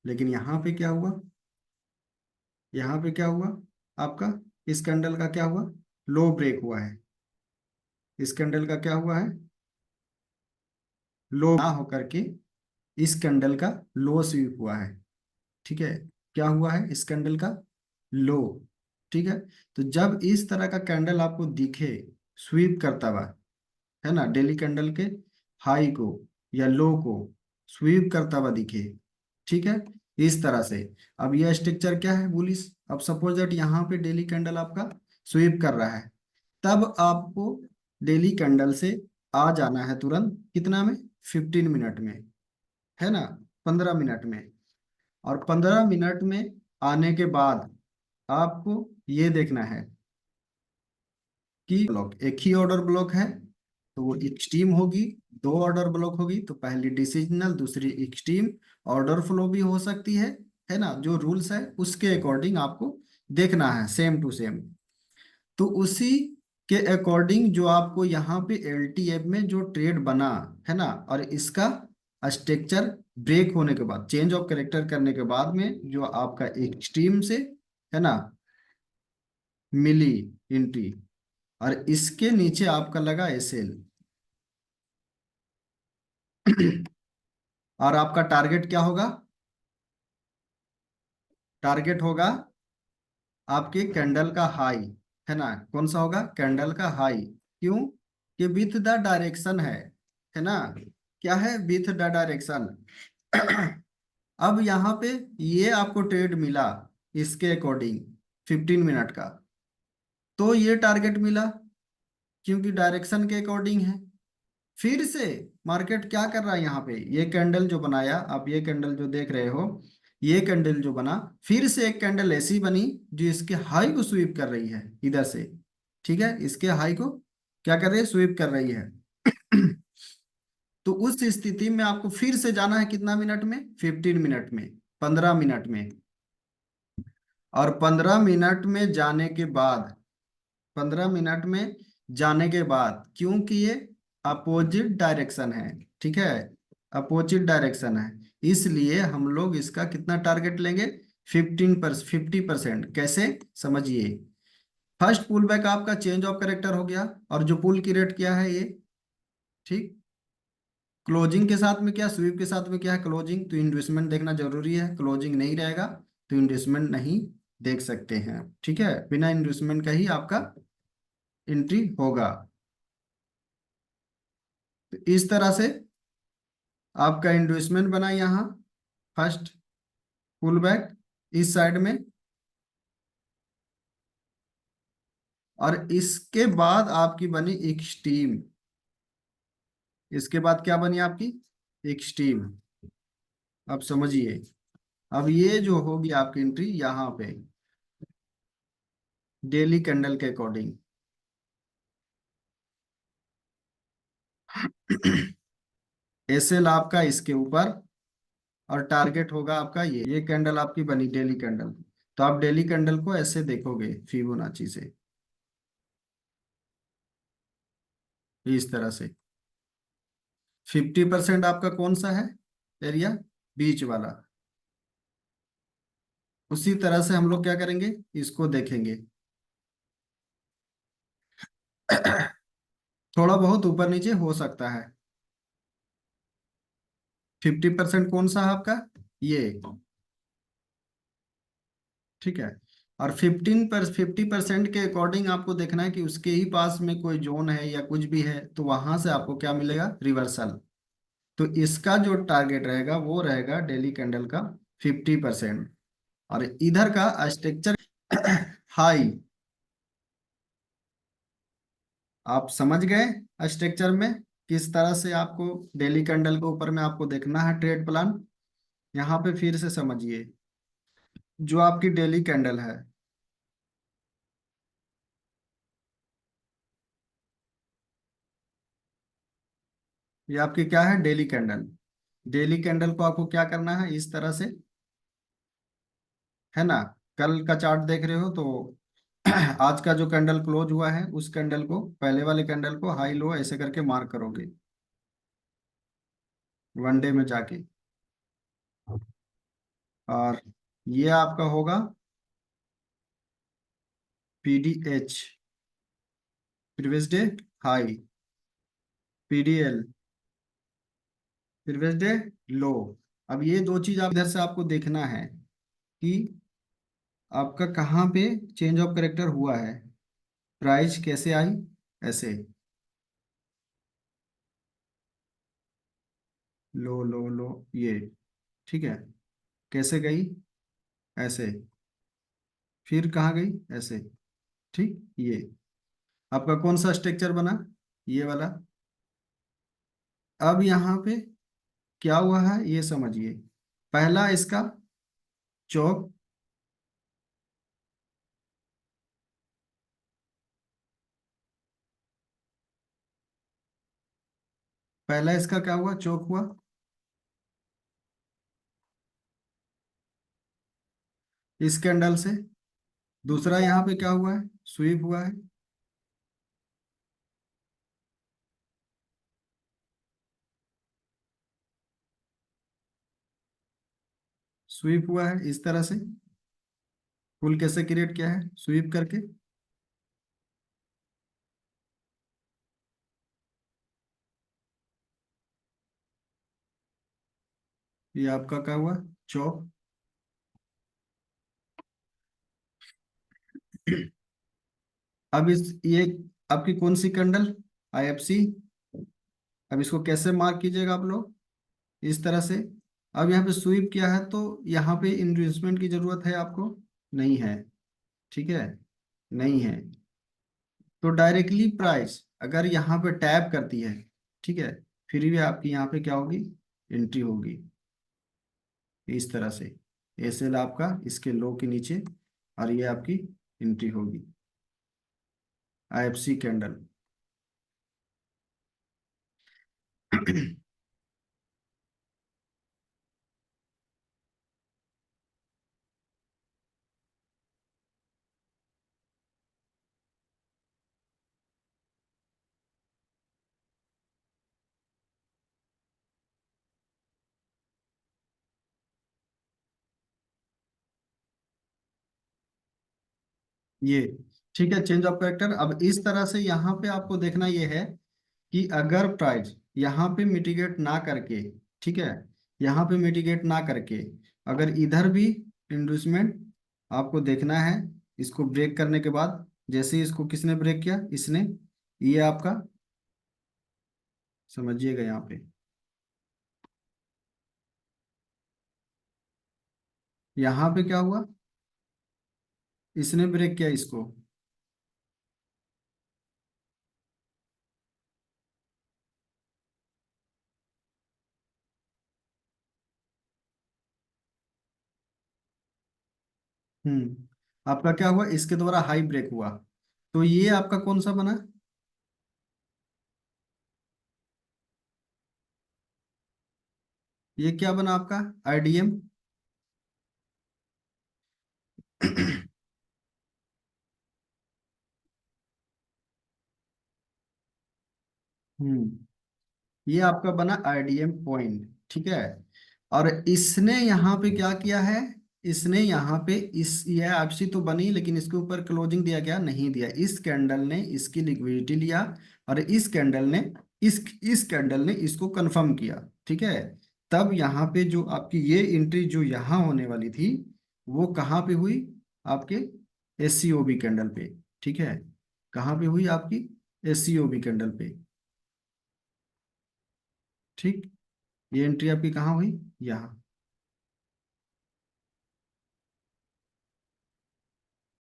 लेकिन यहाँ पे क्या हुआ, यहाँ पे क्या हुआ आपका, इस कैंडल का क्या हुआ, लो ब्रेक हुआ है। इस कैंडल का क्या हुआ है, लो ना होकर के इस कैंडल का लो स्वीप हुआ है। ठीक है, क्या हुआ है इस कैंडल का, लो। ठीक है, तो जब इस तरह का कैंडल आपको दिखे स्वीप करता हुआ, है ना, डेली कैंडल के हाई को या लो को स्वीप करता हुआ दिखे, ठीक है, इस तरह से। अब यह स्ट्रक्चर क्या है बुलिश। अब सपोज दैट यहाँ पे डेली कैंडल आपका स्वीप कर रहा है, तब आपको डेली कैंडल से आ जाना है तुरंत, कितना में, 15 मिनट में, है ना, 15 मिनट में। और 15 मिनट में आने के बाद आपको ये देखना है कि ब्लॉक एक ही ऑर्डर ब्लॉक है, तो वो एक्सट्रीम होगी। दो ऑर्डर ब्लॉक होगी तो पहली डिसिजनल दूसरी एक्सट्रीम, ऑर्डर फ्लो भी हो सकती है ना। जो रूल्स है उसके अकॉर्डिंग आपको देखना है, सेम टू सेम। तो उसी के अकॉर्डिंग जो आपको यहाँ पे एलटीएफ में जो ट्रेड बना, है ना, और इसका स्ट्रक्चर ब्रेक होने के बाद, चेंज ऑफ करेक्टर करने के बाद में जो आपका एक्सट्रीम से, है ना, मिली एंट्री, और इसके नीचे आपका लगा एसएल। और आपका टारगेट क्या होगा, टारगेट होगा आपके कैंडल का हाई, है ना, कौन सा होगा, कैंडल का हाई। क्यों, कि विथ द डायरेक्शन है ना, क्या है, विथ द डायरेक्शन। अब यहाँ पे ये आपको ट्रेड मिला इसके अकॉर्डिंग 15 मिनट का, तो ये टारगेट मिला क्योंकि डायरेक्शन के अकॉर्डिंग है। फिर से मार्केट क्या कर रहा है, यहाँ पे ये कैंडल जो बनाया, आप ये कैंडल जो देख रहे हो, ये कैंडल जो बना, फिर से एक कैंडल ऐसी बनी जो इसके हाई को स्वीप कर रही है इधर से। ठीक है, इसके हाई को क्या कर रही है, स्वीप कर रही है। तो उस स्थिति में आपको फिर से जाना है कितना मिनट में, 15 मिनट में, 15 मिनट में। और 15 मिनट में जाने के बाद, 15 मिनट में जाने के बाद, क्योंकि ये अपोजिट डायरेक्शन है, ठीक है, अपोजिट डायरेक्शन है, इसलिए हम लोग इसका कितना टारगेट लेंगे, 50%। कैसे, समझिए। फर्स्ट पुल बैक आपका चेंज ऑफ करेक्टर हो गया, और जो पुल की रेट क्या है ये, ठीक, क्लोजिंग के साथ में क्या, स्वीप के साथ में क्या है, क्लोजिंग, तो इन्वेस्टमेंट देखना जरूरी है। क्लोजिंग नहीं रहेगा तो इन्वेस्टमेंट नहीं देख सकते हैं। ठीक है, बिना इन्वेस्टमेंट का ही आपका एंट्री होगा। तो इस तरह से आपका इन्वेस्टमेंट बना यहाँ, फर्स्ट पुल बैक इस साइड में, और इसके बाद आपकी बनी एक स्टीम। इसके बाद क्या बनी आपकी, एक स्टीम। अब समझिए, अब ये जो होगी आपकी एंट्री यहाँ पे डेली कैंडल के अकॉर्डिंग। एसएल आपका इसके ऊपर, और टारगेट होगा आपका ये कैंडल आपकी बनी डेली कैंडल। तो आप डेली कैंडल को ऐसे देखोगे फिबोनाची से, इस तरह से। 50% आपका कौन सा है एरिया, बीच वाला। उसी तरह से हम लोग क्या करेंगे, इसको देखेंगे। थोड़ा बहुत ऊपर नीचे हो सकता है। 50% कौन सा है आपका, ये, ठीक है। और 50% के अकॉर्डिंग आपको देखना है कि उसके ही पास में कोई जोन है या कुछ भी है, तो वहां से आपको क्या मिलेगा, रिवर्सल। तो इसका जो टारगेट रहेगा वो रहेगा डेली कैंडल का 50%। और इधर का स्ट्रक्चर हाई, आप समझ गए स्ट्रक्चर में किस तरह से आपको डेली कैंडल के ऊपर में आपको देखना है ट्रेड प्लान। यहाँ पे फिर से समझिए, जो आपकी डेली कैंडल है, ये आपकी क्या है, डेली कैंडल। डेली कैंडल को आपको क्या करना है, इस तरह से, है ना, कल का चार्ट देख रहे हो तो आज का जो कैंडल क्लोज हुआ है उस कैंडल को, पहले वाले कैंडल को हाई लो ऐसे करके मार्क करोगे वनडे में जाके। और ये आपका होगा PDH, previous day high, PDL, previous day लो। अब ये दो चीज आप इधर से आपको देखना है कि आपका कहाँ पे चेंज ऑफ करेक्टर हुआ है। प्राइस कैसे आई, ऐसे लो लो लो, ये ठीक है। कैसे गई, ऐसे, फिर कहाँ गई, ऐसे, ठीक। ये आपका कौन सा स्ट्रक्चर बना, ये वाला। अब यहाँ पे क्या हुआ है ये समझिए। पहला इसका चौक, पहला इसका क्या हुआ, चौक हुआ। इस कैंडल से दूसरा यहाँ पे क्या हुआ है, स्वीप हुआ है। स्वीप हुआ है इस तरह से। पुल कैसे क्रिएट किया है, स्वीप करके। ये आपका क्या हुआ, चौक। अब इस ये आपकी कौन सी कैंडल, IFC। अब इसको कैसे मार्क कीजिएगा आप लोग, इस तरह से। अब यहाँ पे स्वीप किया है तो यहाँ पे इन्वेस्टमेंट की जरूरत है आपको, नहीं है, ठीक है, नहीं है। तो डायरेक्टली प्राइस अगर यहाँ पे टैप करती है, ठीक है, फिर भी आपकी यहाँ पे क्या होगी, एंट्री होगी, इस तरह से। एसएल आपका इसके लो के नीचे, और ये आपकी एंट्री होगी, IFC कैंडल। ये ठीक है, चेंज ऑफ कैरेक्टर। अब इस तरह से यहाँ पे आपको देखना ये है कि अगर प्राइस यहाँ पे मिटिगेट ना करके, ठीक है, यहाँ पे मिटिगेट ना करके, अगर इधर भी इंड्यूसमेंट आपको देखना है, इसको ब्रेक करने के बाद, जैसे ही इसको किसने ब्रेक किया, इसने, ये आपका समझिएगा यहाँ पे, यहाँ पे क्या हुआ, इसने ब्रेक किया इसको। आपका क्या हुआ, इसके द्वारा हाई ब्रेक हुआ। तो ये आपका कौन सा बना, ये क्या बना आपका, IDM। हम्म ये आपका बना IDM पॉइंट, ठीक है। और इसने यहाँ पे क्या किया है, इसने यहाँ पे इस, ये आपसी तो बनी लेकिन इसके ऊपर क्लोजिंग दिया गया, नहीं दिया। इस कैंडल ने इसकी लिक्विडिटी लिया, और इस कैंडल ने इसको कंफर्म किया, ठीक है। तब यहाँ पे जो आपकी ये एंट्री जो यहाँ होने वाली थी, वो कहाँ पे हुई, आपके SCOB कैंडल पे, ठीक है। कहाँ पे हुई आपकी, SCOB कैंडल पे, ठीक। ये एंट्री आपकी कहाँ हुई, यहाँ।